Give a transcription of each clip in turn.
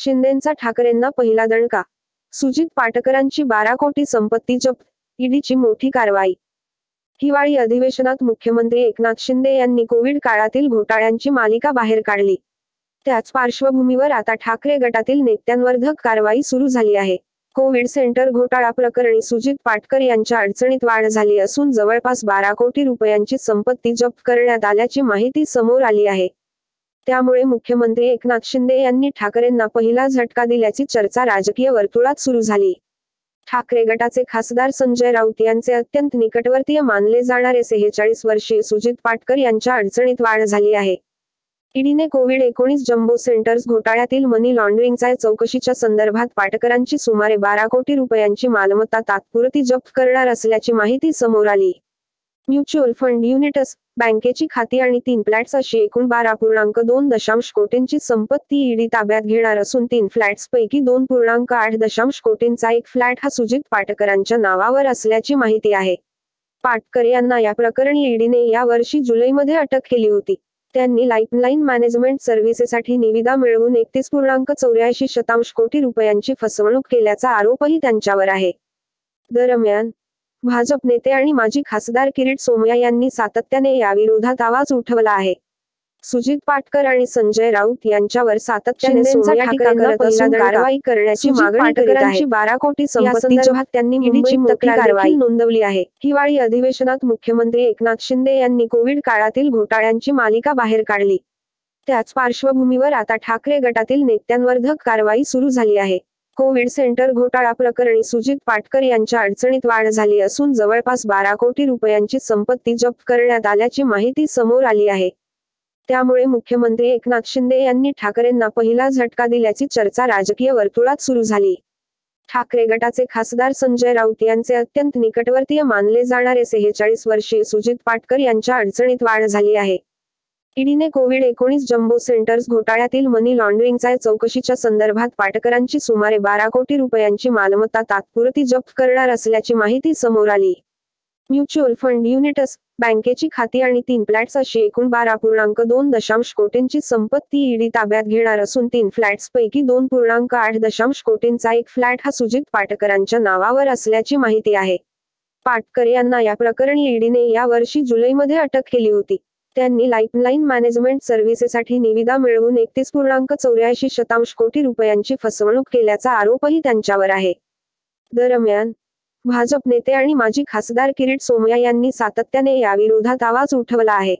शिंदेंचा ठाकरेंना पहिला दणका. सुजित पाटकरांची 12 कोटी संपत्ती जप्त, ईडीची मोठी कारवाई. हिवाळी अधिवेशनात मुख्यमंत्री एकनाथ शिंदे यांनी कोविड काळातील घोटाळ्यांची मालिका बाहेर काढली. त्याच पार्श्वभूमीवर आता ठाकरे गटातील नेत्यांवर कारवाई सुरू झाली आहे. कोविड सेंटर घोटाळा प्रकरणी सुजित पाटकर यांच्या अडचणीत वाढ झाली असून जवळपास 12 कोटी रुपयांची संपत्ती जप्त करण्यात आल्याची माहिती समोर आली आहे. त्यामुळे मुख्यमंत्री एकनाथ शिंदे यांनी ठाकरेंना पहिला झटका दिल्याची चर्चा राजकीय वर्तुळात सुरू झाली. ठाकरे गटाचे खासदार संजय राऊत यांचे अत्यंत निकटवर्तीय मानले जाणारे 46 वर्षीय सुजित पाटकर यांच्या अडचणीत वाढ झाली आहे. ईडीने कोविड-19 जम्बो सेंटर्स घोटाळ्यातील मनी लॉन्ड्रिंगच्या चौकशीच्या संदर्भात पाटकरांची सुमारे 12 कोटी रुपयांची मालमत्ता तात्पुरती जप्त करणार असल्याची माहिती समोर आली. म्युच्युअल फंड युनिट्स, बँकेची खाती आणि 3 फ्लॅट्स अशी एकूण 12.2 कोटींची संपत्ती ईडी ताब्यात घेणार असून 3 फ्लॅट्सपैकी 2.8 कोटींचा एक फ्लॅट हा सुजित पाटकरांच्या नावावर असल्याची माहिती आहे. पाटकर यांना या प्रकरणी ईडीने या वर्षी जुलैमध्ये अटक केली होती. त्यांनी लाईफलाईन मॅनेजमेंट सर्व्हिसेससाठी निविदा मिळवून 31.84 कोटी रुपयांची फसवणूक केल्याचा आरोपही त्यांच्यावर आहे. दरम्यान, भाजप नेते आणि माजी खासदार किरीट सोमय्या यांनी सातत्याने याविरोधात आवाज उठवला आहे. सुजित पाटकर आणि संजय राऊत यांच्यावर सातत्याने सोमय्या टीका करत असून कारवाई करण्याची मागणी करीत आहेत. 12 कोटी संपत्ती जप्त त्यांनी ईडीची मोठी कारवाई नोंदवली आहे. हिवाळी अधिवेशनात मुख्यमंत्री एकनाथ शिंदे यांनी कोविड काळातील घोटाळ्यांची मालिका बाहेर काढली. त्याच पार्श्वभूमीवर आता ठाकरे गटातील नेत्यांवर कारवाई सुरू झाली आहे. कोविड सेंटर घोटाळा प्रकरणी सुजित पाटकर यांच्या अडचणीत वाढ झाली असून जवळपास 12 कोटी रुपयांची संपत्ती जप्त करण्यात आल्याची माहिती समोर आली आहे. त्यामुळे मुख्यमंत्री एकनाथ शिंदे यांनी ठाकरेंना पहिला झटका दिल्याची चर्चा राजकीय वर्तुळात सुरू झाली. ठाकरे गटाचे खासदार संजय राऊत यांचे अत्यंत निकटवर्तीय मानले जाणारे 46 वर्षीय सुजित पाटकर यांच्या अडचणीत वाढ झाली आहे. ईडीने कोविड-19 जम्बो सेंटर्स घोटाळ्यातील मनी लॉन्ड्रिंगच्या चौकशीच्या संदर्भात पाटकरांची सुमारे 12 कोटी रुपयांची मालमत्ता तात्पुरती जप्त करणार असल्याची माहिती समोर आली. म्युच्युअल फंड युनिट्स, बँकेची खाती आणि 3 फ्लॅट्स अशी एकूण 12.2 कोटींची संपत्ती ईडी ताब्यात घेणार असून 3 फ्लॅट्सपैकी 2.8 कोटींचा एक फ्लॅट हा सुजित पाटकरांच्या नावावर असल्याची माहिती आहे. पाटकर यांना या प्रकरणी ईडीने या वर्षी जुलैमध्ये अटक केली होती. त्यांनी लाईफलाईन मॅनेजमेंट सर्व्हिसेससाठी निविदा मिळवून 31.84 कोटी रुपयांची फसवणूक केल्याचा आरोपही त्यांच्यावर आहे. दरम्यान, भाजप नेते आणि माजी खासदार किरीट सोमय्या यांनी सातत्याने याविरोधात आवाज उठवला आहे.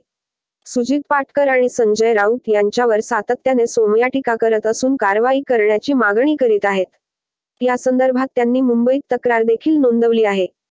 सुजित पाटकर आणि संजय राऊत यांच्यावर सातत्याने सोमय्या टीका करत असून कारवाई करण्याची मागणी करीत आहेत. या संदर्भात त्यांनी मुंबईत तक्रार देखील नोंदवली आहे.